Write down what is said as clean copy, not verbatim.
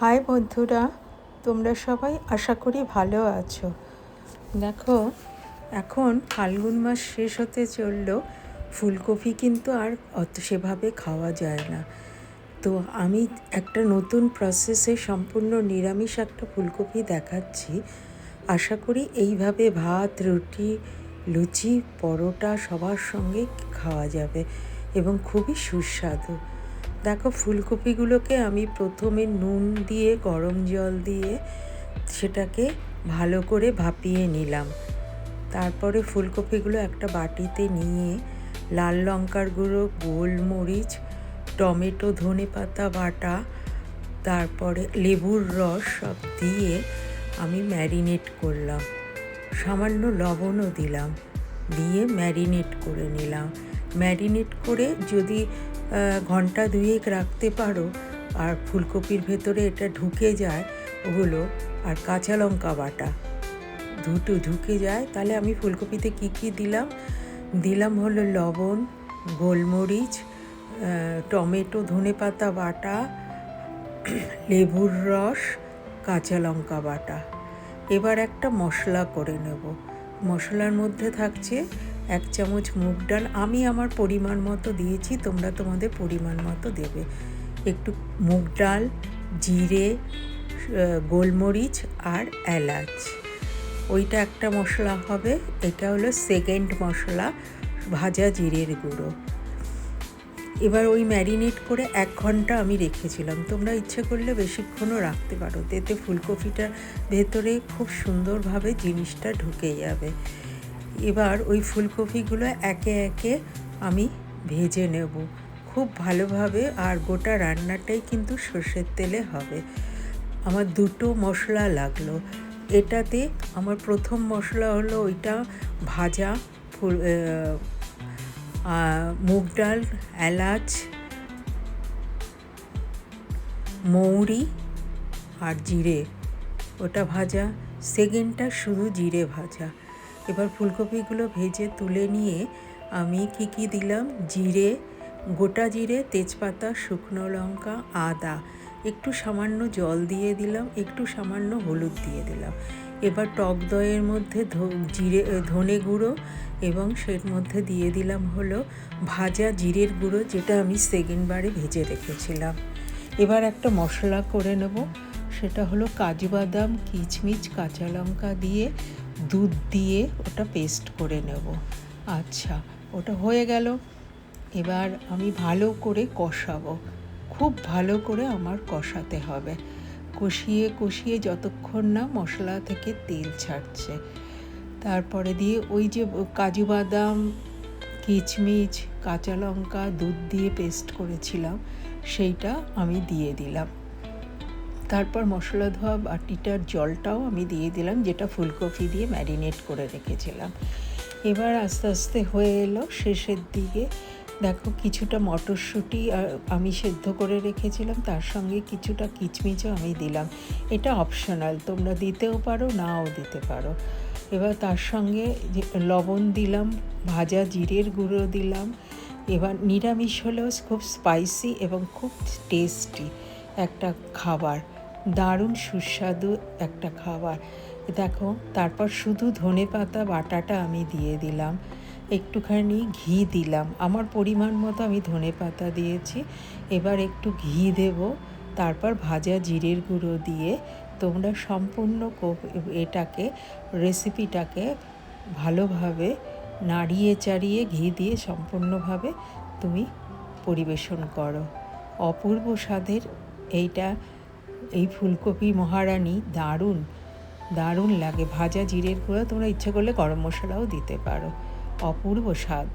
High বন্ধুরা, তোমরা সবাই আশা করি ভালো আছো। দেখো, এখন ফাল্গুন মাস শেষ হতে চললো, ফুলকপি কিন্তু আর অত সেভাবে খাওয়া যায় না। তো আমি একটা নতুন প্রসেসে সম্পূর্ণ নিরামিষ একটা ফুলকপি দেখাচ্ছি। আশা করি এইভাবে ভাত, রুটি, লুচি, পরোটা সবার সঙ্গে খাওয়া যাবে এবং খুবই সুস্বাদু। দেখো, ফুলকপিগুলোকে আমি প্রথমে নুন দিয়ে গরম জল দিয়ে সেটাকে ভালো করে ভাপিয়ে নিলাম। তারপরে ফুলকপিগুলো একটা বাটিতে নিয়ে লাল লঙ্কার গুঁড়ো, গোলমরিচ, টমেটো, ধনেপাতা বাটা, তারপরে লেবুর রস সব দিয়ে আমি ম্যারিনেট করলাম। সামান্য লবণও দিলাম, দিয়ে ম্যারিনেট করে নিলাম। ম্যারিনেট করে যদি ঘন্টা দুয়েক রাখতে পারো আর ফুলকপির ভেতরে এটা ঢুকে যায় ওগুলো, আর কাঁচা লঙ্কা বাটা দুটো ঢুকে যায়, তাহলে আমি ফুলকপিতে কী দিলাম হলো লবণ, গোলমরিচ, টমেটো, ধনেপাতা বাটা, লেবুর রস, কাঁচা লঙ্কা বাটা। এবার একটা মশলা করে নেব। মশলার মধ্যে থাকছে 1 চামচ মুগ ডাল, আমি আমার পরিমাণ মতো দিয়েছি, তোমরা তোমাদের পরিমাণ মতো দেবে। একটু মুগ ডাল, জিরে, গোলমরিচ আর এলাচ, ওইটা একটা মশলা হবে। এটা হলো সেকেন্ড মশলা, ভাজা জিরের গুঁড়ো। এবার ওই ম্যারিনেট করে 1 ঘন্টা আমি রেখেছিলাম। তোমরা ইচ্ছে করলে বেশিক্ষণও রাখতে পারো, এতে ফুলকপিটার ভেতরে খুব সুন্দরভাবে জিনিসটা ঢুকে যাবে। এবার ওই ফুলকপিগুলো একে একে আমি ভেজে নেব খুব ভালোভাবে, আর গোটা রান্নাটাই কিন্তু সর্ষের তেলে হবে। আমার 2টো মশলা লাগলো এটাতে। আমার প্রথম মশলা হলো ওইটা ভাজা মুগ ডাল, এলাচ, মৌরি আর জিরে, ওটা ভাজা। সেকেন্ডটা শুধু জিরে ভাজা। এবার ফুলকপিগুলো ভেজে তুলে নিয়ে আমি কি দিলাম, জিরে, গোটা জিরে, তেজপাতা, শুকনো লঙ্কা, আদা, একটু সামান্য জল দিয়ে দিলাম, একটু সামান্য হলুদ দিয়ে দিলাম। এবার টক দইয়ের মধ্যে ধনে গুঁড়ো এবং সের মধ্যে দিয়ে দিলাম হলো ভাজা জিরের গুঁড়ো, যেটা আমি সেকেন্ডবারে ভেজে রেখেছিলাম। এবার একটা মশলা করে নেব, সেটা হলো কাজু বাদাম, কিচমিচ, কাঁচা লঙ্কা দিয়ে দুধ দিয়ে ওটা পেস্ট করে নেব। আচ্ছা, ওটা হয়ে গেল। এবার আমি ভালো করে কষাবো, খুব ভালো করে আমার কষাতে হবে। কষিয়ে যতক্ষণ না মশলা থেকে তেল ছাড়ছে, তারপরে দিয়ে ওই যে কাজু বাদাম, কিচমিচ, কাঁচা লঙ্কা, দুধ দিয়ে পেস্ট করেছিলাম সেইটা আমি দিয়ে দিলাম। তারপর মশলা ধোয়া বাটিটার জলটাও আমি দিয়ে দিলাম, যেটা ফুলকপি দিয়ে ম্যারিনেট করে রেখেছিলাম। এবার আস্তে আস্তে হয়ে এলো শেষের দিকে। দেখো, কিছুটা মটরশুঁটি আমি সেদ্ধ করে রেখেছিলাম, তার সঙ্গে কিছুটা কিচমিচও আমি দিলাম। এটা অপশনাল, তোমরা দিতেও পারো, নাও দিতে পারো। এবার তার সঙ্গে লবণ দিলাম, ভাজা জিরের গুঁড়ো দিলাম। এবার নিরামিষ হলেও খুব স্পাইসি এবং খুব টেস্টি একটা খাবার, দারুণ সুস্বাদু একটা খাবার। দেখো, তারপর শুধু ধনেপাতা বাটাটা আমি দিয়ে দিলাম, একটুখানি ঘি দিলাম, আমার পরিমাণ মতো আমি ধনেপাতা দিয়েছি। এবার একটু ঘি দেব, তারপর ভাজা জিরের গুঁড়ো দিয়ে তোমরা সম্পূর্ণ রেসিপিটাকে ভালোভাবে নাড়িয়ে চাড়িয়ে ঘি দিয়ে সম্পূর্ণভাবে তুমি পরিবেশন করো। অপূর্ব স্বাদের এই ফুলকপি মহারানী দারুণ লাগে। ভাজা জিরের গুঁড়ো, তোমরা ইচ্ছে করলে গরম মশলাও দিতে পারো। অপূর্ব স্বাদ।